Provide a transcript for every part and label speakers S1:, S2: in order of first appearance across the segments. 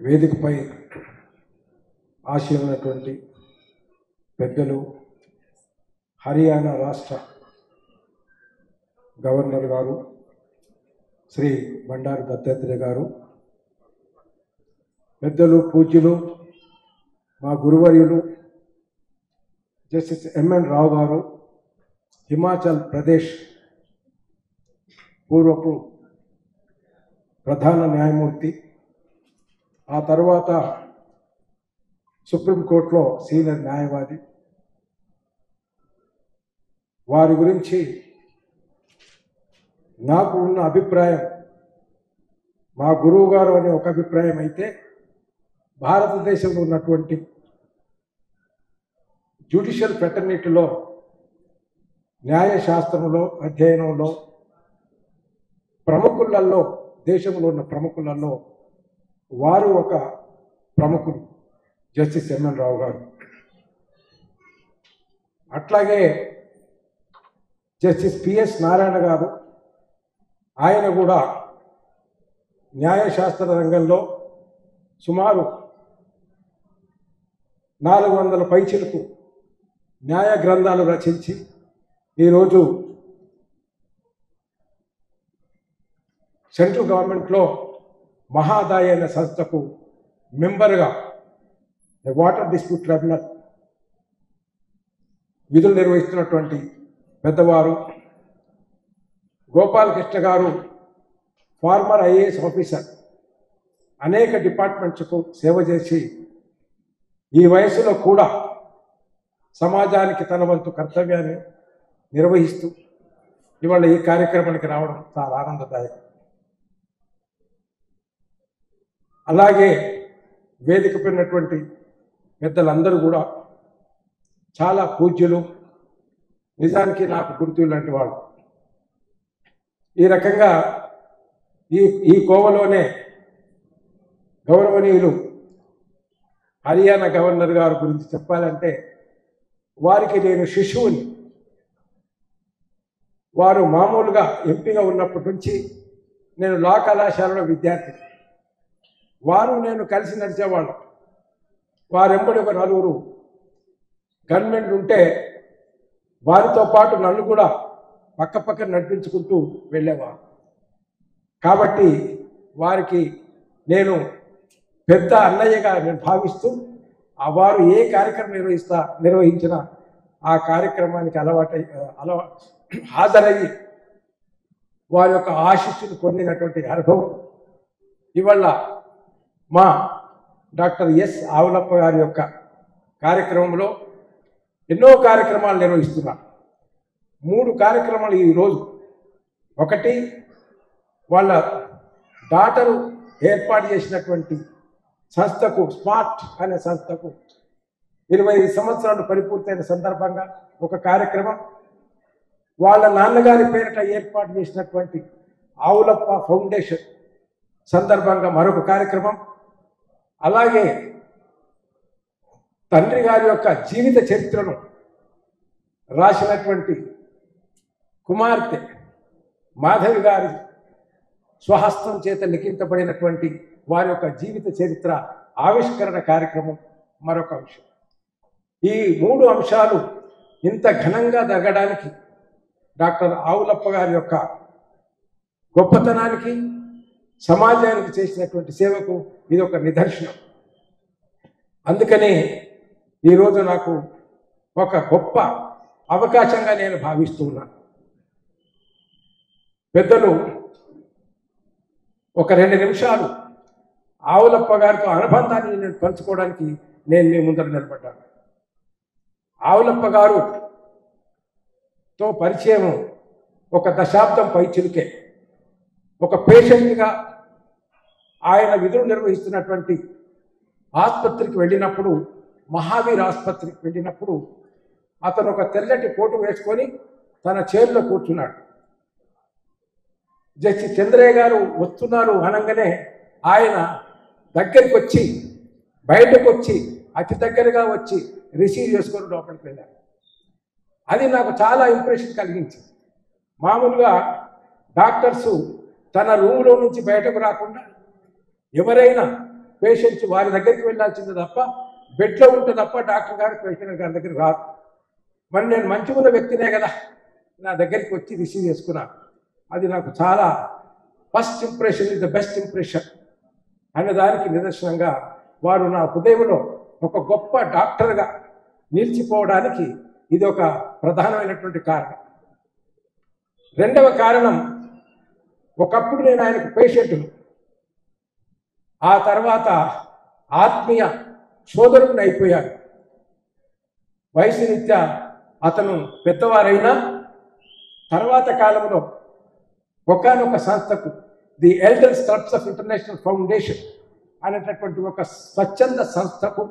S1: వేదికపై ఆశీనున్నటువంటి పెద్దలు హర్యానా రాష్ట్ర గవర్నర్ గారు శ్రీ బండారు దత్తాత్రేయ గారు, పెద్దలు పూజ్యులు మా గురువర్యులు జస్టిస్ ఎంఎన్ రావు గారు, హిమాచల్ ప్రదేశ్ పూర్వపు ప్రధాన న్యాయమూర్తి, ఆ తర్వాత సుప్రీంకోర్టులో సీనియర్ న్యాయవాది, వారి గురించి నాకు ఉన్న అభిప్రాయం, మా గురువు గారు అనే ఒక అభిప్రాయం అయితే, భారతదేశంలో ఉన్నటువంటి జ్యుడిషియల్ ఫ్రెటర్నిటీలో, న్యాయశాస్త్రంలో అధ్యయనంలో ప్రముఖులలో, దేశంలో ఉన్న ప్రముఖులలో వారు ఒక ప్రముఖులు, జస్టిస్ ఎంఎన్ రావు గారు. అట్లాగే జస్టిస్ పిఎస్ నారాయణ గారు, ఆయన కూడా న్యాయశాస్త్ర రంగంలో సుమారు 400 పైచిలకు న్యాయ గ్రంథాలు రచించి ఈరోజు సెంట్రల్ గవర్నమెంట్లో మహాదాయ అనే సంస్థకు మెంబర్గా వాటర్ డిస్ప్యూట్ ట్రిబ్యునల్ విధులు నిర్వహిస్తున్నటువంటి పెద్దవారు. గోపాలకృష్ణ గారు ఫార్మర్ ఐఏఎస్ ఆఫీసర్, అనేక డిపార్ట్మెంట్స్కు సేవ చేసి ఈ వయసులో కూడా సమాజానికి తన వంతు కర్తవ్యాన్ని నిర్వహిస్తూ ఇవాళ ఈ కార్యక్రమానికి రావడం చాలా ఆనందదాయకం. అలాగే వేదికపై ఉన్నటువంటి పెద్దలందరూ కూడా చాలా పూజ్యులు, నిజానికి నాకు గుర్తు లాంటి వాళ్ళు. ఈ రకంగా ఈ కోవలోనే గౌరవనీయులు హర్యానా గవర్నర్ గారి గురించి చెప్పాలంటే, వారికి నేను శిశువుని. వారు మామూలుగా ఎంపీగా ఉన్నప్పటి నుంచి నేను లా కళాశాలలో విద్యార్థి, వారు నేను కలిసి నడిచేవాళ్ళం. వారెంబడి ఒక 4 గన్మెన్లు ఉంటే వారితో పాటు నన్ను కూడా పక్క నడిపించుకుంటూ వెళ్ళేవారు. కాబట్టి వారికి నేను పెద్ద అన్నయ్యగా నేను భావిస్తూ, వారు ఏ కార్యక్రమం నిర్వహించినా ఆ కార్యక్రమానికి హాజరయ్యి వారి యొక్క ఆశీస్సులు పొందినటువంటి అనుభవం ఇవాళ మా డాక్టర్ ఎస్ ఆవులప్ప గారి యొక్క కార్యక్రమంలో ఎన్నో కార్యక్రమాలు నిర్వహిస్తున్నారు. 3 కార్యక్రమాలు ఈరోజు. ఒకటి, వాళ్ళ డాటరు ఏర్పాటు చేసినటువంటి సంస్థకు, స్మార్ట్ అనే సంస్థకు 25 సంవత్సరాలు పరిపూర్తయిన సందర్భంగా ఒక కార్యక్రమం, వాళ్ళ నాన్నగారి పేరిట ఏర్పాటు చేసినటువంటి ఆవులప్ప ఫౌండేషన్ సందర్భంగా మరొక కార్యక్రమం, అలాగే తండ్రి గారి యొక్క జీవిత చరిత్రను రాసినటువంటి కుమార్తె మాధవి గారి స్వహస్తం చేత లిఖించబడినటువంటి వారి యొక్క జీవిత చరిత్ర ఆవిష్కరణ కార్యక్రమం మరొక అంశం. ఈ 3 అంశాలు ఇంత ఘనంగా జరగడానికి డాక్టర్ ఆవులప్ప గారి యొక్క గొప్పతనానికి, సమాజానికి చేసినటువంటి సేవకు ఇది ఒక నిదర్శనం. అందుకని ఈరోజు నాకు ఒక గొప్ప అవకాశంగా నేను భావిస్తున్నాను. పెద్దలు ఒక 2 నిమిషాలు ఆవులప్ప గారితో అనుబంధాన్ని నేను పంచుకోవడానికి నేను మీ ముందర నిలబడ్డాను. ఆవులప్ప గారుతో పరిచయం ఒక దశాబ్దం పైచిలుకే. ఒక పేషెంట్గా ఆయన విధులు నిర్వహిస్తున్నటువంటి ఆసుపత్రికి వెళ్ళినప్పుడు, మహావీర్ ఆసుపత్రికి వెళ్ళినప్పుడు అతను ఒక తెల్లటి కోటు వేసుకొని తన చైర్లో కూర్చున్నాడు. జస్టిస్ చంద్రయ్య గారు వస్తున్నారు అనగానే ఆయన దగ్గరికి వచ్చి, బయటకు వచ్చి, అతి దగ్గరగా వచ్చి రిసీవ్ చేసుకొని లోపలికి వెళ్ళారు. అది నాకు చాలా ఇంప్రెషన్ కలిగించింది. మామూలుగా డాక్టర్సు తన రూమ్లో నుంచి బయటకు రాకుండా ఎవరైనా పేషెంట్స్ వారి దగ్గరికి వెళ్ళాల్సింది తప్ప బెడ్లో ఉంటే తప్ప డాక్టర్ గారు పేషెంట్ గారి దగ్గరికి రాదు. మరి నేను మంచిగా ఉన్న వ్యక్తినే కదా నా దగ్గరికి వచ్చి రిసీవ్ చేసుకున్నాను. అది నాకు చాలా first impression is the best impression అనే దానికి నిదర్శనంగా వారు నా హృదయంలో ఒక గొప్ప డాక్టర్గా నిలిచిపోవడానికి ఇది ఒక ప్రధానమైనటువంటి కారణం. రెండవ కారణం, ఒకప్పుడు నేను ఆయనకు పేషెంట్ను, ఆ తర్వాత ఆత్మీయ సోదరుడిని అయిపోయాను. వయసు రీత్యా అతను పెద్దవారైనా తర్వాత కాలంలో ఒకానొక సంస్థకు the elders clubs of international foundation అనేటటువంటి ఒక స్వచ్ఛంద సంస్థకు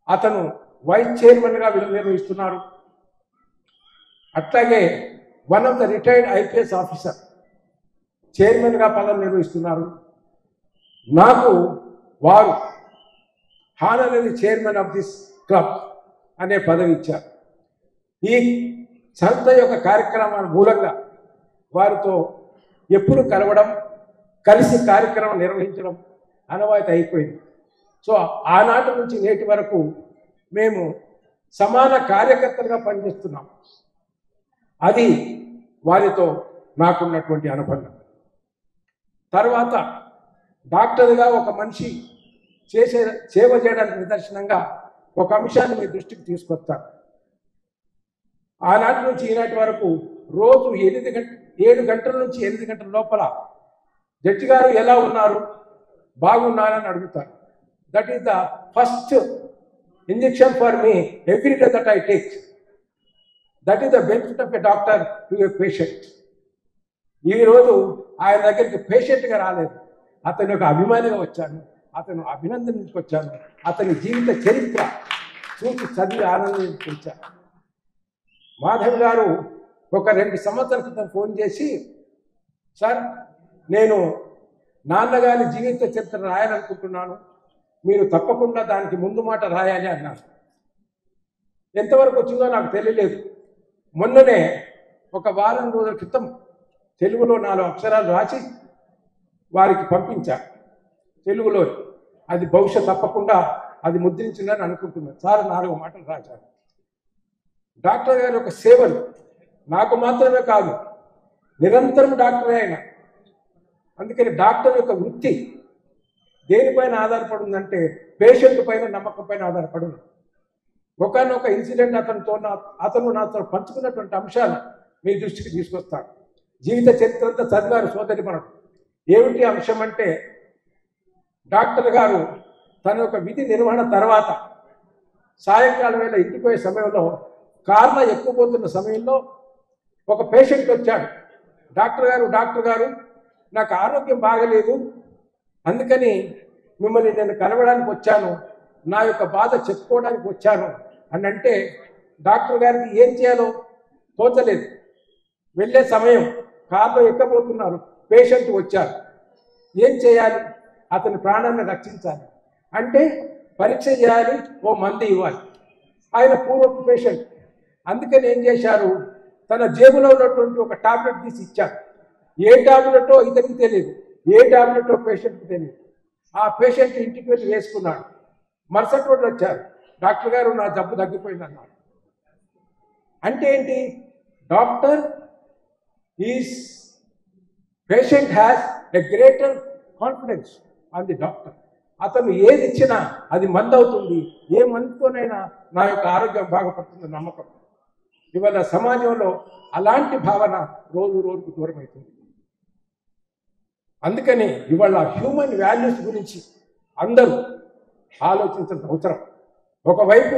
S1: అతను వైస్ చైర్మన్గా నిర్వహిస్తున్నారు. అట్లాగే one of the retired IPS officer చైర్మన్గా పదవి నిర్వహిస్తున్నారు. నాకు వారు honorary chairman of this club అనే పదవి ఇచ్చారు. ఈ సంస్థ యొక్క కార్యక్రమాల మూలంగా వారితో ఎప్పుడు కలవడం, కలిసి కార్యక్రమం నిర్వహించడం అనవాయితీ అయిపోయింది. సో ఆనాటి నుంచి నేటి వరకు మేము సమాన కార్యకర్తలుగా పనిచేస్తున్నాం. అది వారితో నాకున్నటువంటి అనుబంధం. తర్వాత డాక్టర్గా ఒక మనిషి సేవ చేయడానికి నిదర్శనంగా ఒక అంశాన్ని మీ దృష్టికి తీసుకొస్తాను. ఆనాటి నుంచి ఈనాటి వరకు రోజు 7 గంటల నుంచి 8 గంటల లోపల జడ్జి గారు ఎలా ఉన్నారు, బాగున్నారని అడుగుతారు. That is the first injection for me every day that I take. That is the benefit of a doctor to a patient. ఈరోజు ఆయన దగ్గరికి పేషెంట్గా రాలేదు, అతని యొక్క అభిమానిగా వచ్చాను, అతను అభినందించుకొచ్చాను, అతని జీవిత చరిత్ర చూసి చదివి ఆనందించాను. మాధవ్ గారు ఒక 2 సంవత్సరాల క్రితం ఫోన్ చేసి, సార్ నేను నాన్నగారి జీవిత చరిత్ర రాయాలనుకుంటున్నాను, మీరు తప్పకుండా దానికి ముందు మాట రాయాలి అన్నారు. ఎంతవరకు వచ్చిందో నాకు తెలియలేదు. మొన్ననే ఒక వారం రోజుల క్రితం తెలుగులో 4 అక్షరాలు రాసి వారికి పంపించారు. తెలుగులో అది బహుశా తప్పకుండా అది ముద్రించిందని అనుకుంటున్నాను. సార్ 4 మాటలు రాశారు. డాక్టర్ గారి యొక్క సేవలు నాకు మాత్రమే కాదు, నిరంతరం డాక్టరే ఆయన. అందుకని డాక్టర్ యొక్క వృత్తి దేనిపైన ఆధారపడి ఉందంటే పేషెంట్ పైన, నమ్మకం పైన ఆధారపడి ఉంది. ఒకనొక ఇన్సిడెంట్ అతను నాతో పంచుకున్నటువంటి అంశాలు మీ దృష్టికి తీసుకొస్తాను. జీవిత చరిత్ర అంతా చదివారు సోదరి మనకు. ఏమిటి అంశం అంటే, డాక్టర్ గారు తన యొక్క విధి నిర్వహణ తర్వాత సాయంకాలం వేళ ఇంటికి పోయే సమయంలో కార్లో ఎక్కుపోతున్న సమయంలో ఒక పేషెంట్ వచ్చాడు. డాక్టర్ గారు నాకు ఆరోగ్యం బాగలేదు, అందుకని మిమ్మల్ని నేను కలవడానికి వచ్చాను, నా యొక్క బాధ చెప్పుకోవడానికి వచ్చాను అని అంటే, డాక్టర్ గారికి ఏం చేయాలో తోచలేదు. వెళ్ళే సమయం, కార్లో ఎక్కబోతున్నారు, పేషెంట్ వచ్చారు. ఏం చేయాలి? అతని ప్రాణాన్ని రక్షించాలి అంటే పరీక్ష చేయాలి, ఓ మందు ఇవ్వాలి. ఆయన పూర్వపు పేషెంట్, అందుకని ఏం చేశారు, తన జేబులో ఉన్నటువంటి ఒక టాబ్లెట్ తీసి ఇచ్చారు. ఏ టాబ్లెటో ఇతనికి తెలియదు, ఏ టాబ్లెటో పేషెంట్కి తెలియదు. ఆ పేషెంట్ ఇంటికి వెళ్ళి వేసుకున్నాడు. మరుసటి రోజు వచ్చారు, డాక్టర్ గారు నా జబ్బు తగ్గిపోయింది అన్నారు. అంటే ఏంటి? Doctor is patient has a greater confidence on the doctor. అతను ఏది ఇచ్చినా అది మందు అవుతుంది, ఏ మందుతోనైనా నా యొక్క ఆరోగ్యం బాగుపడుతుంది నమ్మకం. ఇవాళ సమాజంలో అలాంటి భావన రోజు రోజుకు దూరం అవుతుంది. అందుకని ఇవాళ హ్యూమన్ వాల్యూస్ గురించి అందరూ ఆలోచించాల్సిన అవసరం. ఒకవైపు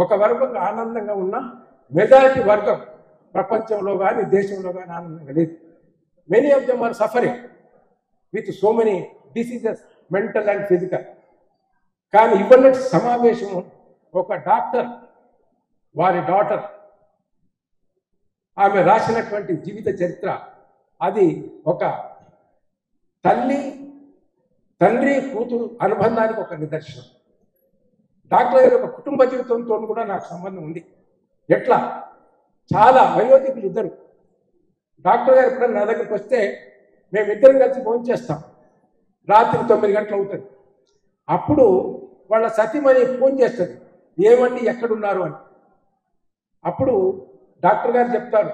S1: ఒక వర్గం ఆనందంగా ఉన్న మెజారిటీ వర్గం ప్రపంచంలో కానీ దేశంలో కానీ ఆనందంగా లేదు. Many of them are suffering with so many diseases, mental and physical. కానీ ఇవాళ సమావేశం ఒక డాక్టర్, వారి డాటర్, ఆమె రాసినటువంటి జీవిత చరిత్ర, అది ఒక తండ్రి కూతురు అనుబంధానికి ఒక నిదర్శనం. డాక్టర్ గారి యొక్క కుటుంబ జీవితంతో కూడా నాకు సంబంధం ఉంది. ఎట్లా? చాలా వయోధికులు ఇద్దరు. డాక్టర్ గారు ఎప్పుడైనా నా దగ్గరికి వస్తే మేమిద్దరం కలిసి భోజనం చేస్తాం. రాత్రి 9 గంటలు అవుతుంది. అప్పుడు వాళ్ళ సతీమణి ఫోన్ చేస్తుంది, ఏమండి ఎక్కడున్నారు అని. అప్పుడు డాక్టర్ గారు చెప్తారు,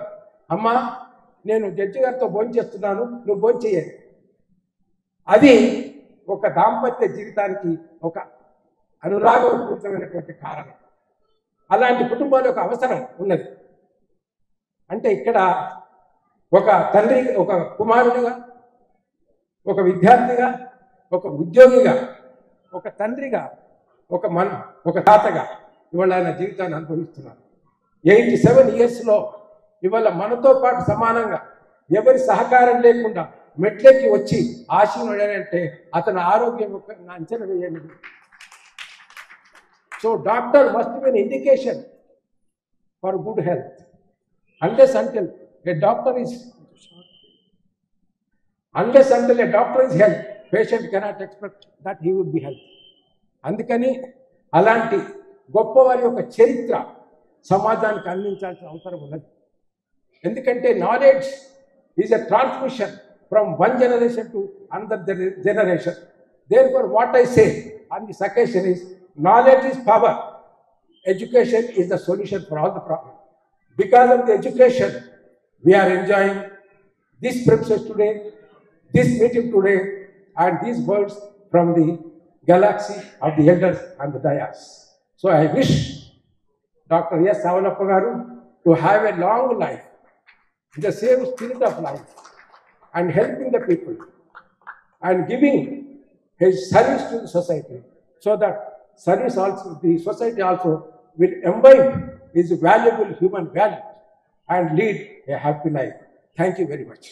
S1: అమ్మా నేను జడ్జి గారితో భోంచేస్తున్నాను, నువ్వు భోంచేయాలి. అది ఒక దాంపత్య జీవితానికి ఒక అనురాగపూరితమైనటువంటి కారణం. అలాంటి కుటుంబాలు ఒక అవసరం ఉన్నది. అంటే ఇక్కడ ఒక తండ్రి, ఒక కుమారుడిగా, ఒక విద్యార్థిగా, ఒక ఉద్యోగిగా, ఒక తండ్రిగా, ఒక తాతగా ఇవాళ ఆయన జీవితాన్ని అనుభవిస్తున్నారు. 87 yearsలో ఇవాళ మనతో పాటు సమానంగా ఎవరి సహకారం లేకుండా మెట్లెక్కి వచ్చి ఆశీనుడంటే అతని ఆరోగ్యం యొక్క అంచనా వేయండి. So doctor must be an indication for good health. Unless until a doctor is health, patient cannot expect that he would be healthy. అందుకని అలాంటి గొప్పవారి యొక్క చరిత్ర సమాజానికి అందించాల్సిన అవసరం ఉన్నది. ఎందుకంటే knowledge is a transmission from one generation to another generation. Therefore what I say on this occasion is, knowledge is power. Education is the solution for all the problems. Because of the education, we are enjoying this premises today, this meeting today, and these words from the galaxy of the elders and the dayas. So I wish Dr. S. Savalappa garu to have a long life in the same spirit of life and helping the people and giving his service to the society, so that service also, the society also will imbibe his valuable human value and lead a happy life. Thank you very much.